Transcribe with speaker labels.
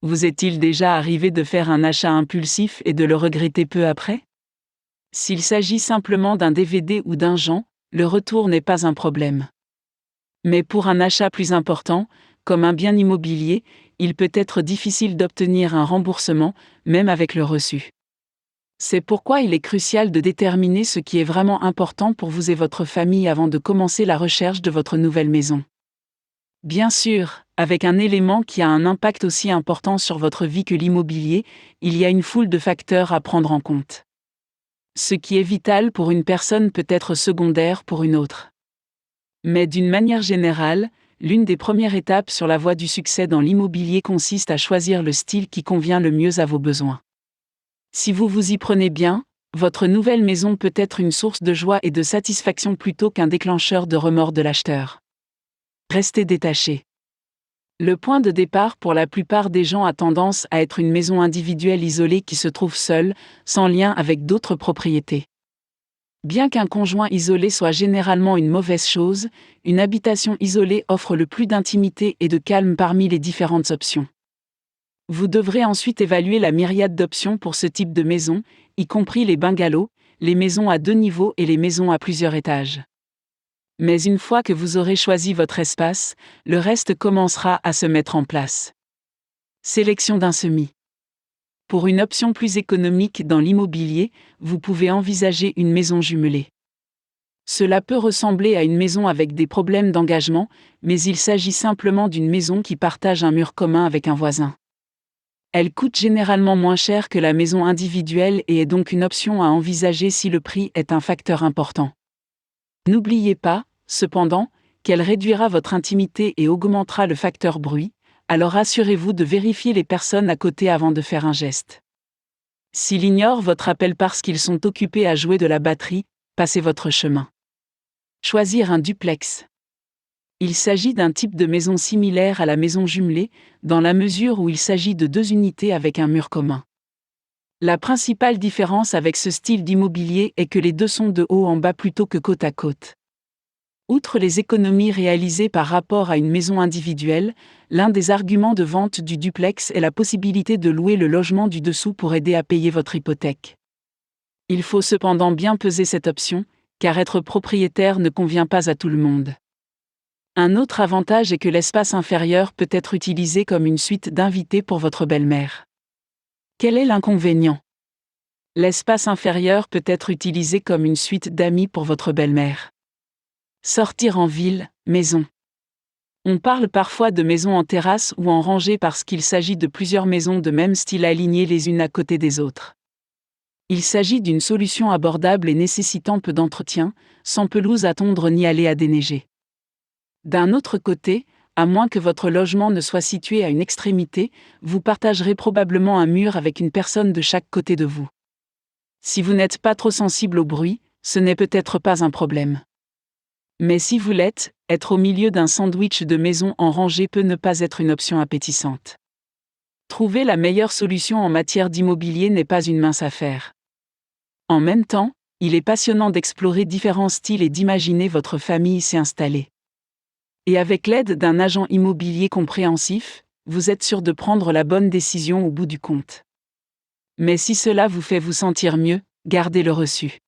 Speaker 1: Vous est-il déjà arrivé de faire un achat impulsif et de le regretter peu après? S'il s'agit simplement d'un DVD ou d'un JAN, le retour n'est pas un problème. Mais pour un achat plus important, comme un bien immobilier, il peut être difficile d'obtenir un remboursement, même avec le reçu. C'est pourquoi il est crucial de déterminer ce qui est vraiment important pour vous et votre famille avant de commencer la recherche de votre nouvelle maison. Bien sûr, avec un élément qui a un impact aussi important sur votre vie que l'immobilier, il y a une foule de facteurs à prendre en compte. Ce qui est vital pour une personne peut être secondaire pour une autre. Mais d'une manière générale, l'une des premières étapes sur la voie du succès dans l'immobilier consiste à choisir le style qui convient le mieux à vos besoins. Si vous vous y prenez bien, votre nouvelle maison peut être une source de joie et de satisfaction plutôt qu'un déclencheur de remords de l'acheteur. Restez détaché. Le point de départ pour la plupart des gens a tendance à être une maison individuelle isolée qui se trouve seule, sans lien avec d'autres propriétés. Bien qu'un conjoint isolé soit généralement une mauvaise chose, une habitation isolée offre le plus d'intimité et de calme parmi les différentes options. Vous devrez ensuite évaluer la myriade d'options pour ce type de maison, y compris les bungalows, les maisons à 2 niveaux et les maisons à plusieurs étages. Mais une fois que vous aurez choisi votre espace, le reste commencera à se mettre en place. Sélection d'un semis. Pour une option plus économique dans l'immobilier, vous pouvez envisager une maison jumelée. Cela peut ressembler à une maison avec des problèmes d'engagement, mais il s'agit simplement d'une maison qui partage un mur commun avec un voisin. Elle coûte généralement moins cher que la maison individuelle et est donc une option à envisager si le prix est un facteur important. N'oubliez pas, cependant, qu'elle réduira votre intimité et augmentera le facteur bruit, alors assurez-vous de vérifier les personnes à côté avant de faire un geste. S'ils ignorent votre appel parce qu'ils sont occupés à jouer de la batterie, passez votre chemin. Choisir un duplex. Il s'agit d'un type de maison similaire à la maison jumelée, dans la mesure où il s'agit de 2 unités avec un mur commun. La principale différence avec ce style d'immobilier est que les deux sont de haut en bas plutôt que côte à côte. Outre les économies réalisées par rapport à une maison individuelle, l'un des arguments de vente du duplex est la possibilité de louer le logement du dessous pour aider à payer votre hypothèque. Il faut cependant bien peser cette option, car être propriétaire ne convient pas à tout le monde. Un autre avantage est que l'espace inférieur peut être utilisé comme une suite d'invités pour votre belle-mère. Quel est l'inconvénient? L'espace inférieur peut être utilisé comme une suite d'amis pour votre belle-mère. Sortir en ville, maison. On parle parfois de maisons en terrasse ou en rangée parce qu'il s'agit de plusieurs maisons de même style alignées les unes à côté des autres. Il s'agit d'une solution abordable et nécessitant peu d'entretien, sans pelouse à tondre ni allée à déneiger. D'un autre côté, à moins que votre logement ne soit situé à une extrémité, vous partagerez probablement un mur avec une personne de chaque côté de vous. Si vous n'êtes pas trop sensible au bruit, ce n'est peut-être pas un problème. Mais si vous l'êtes, être au milieu d'un sandwich de maison en rangée peut ne pas être une option appétissante. Trouver la meilleure solution en matière d'immobilier n'est pas une mince affaire. En même temps, il est passionnant d'explorer différents styles et d'imaginer votre famille s'y installer. Et avec l'aide d'un agent immobilier compréhensif, vous êtes sûr de prendre la bonne décision au bout du compte. Mais si cela vous fait vous sentir mieux, gardez le reçu.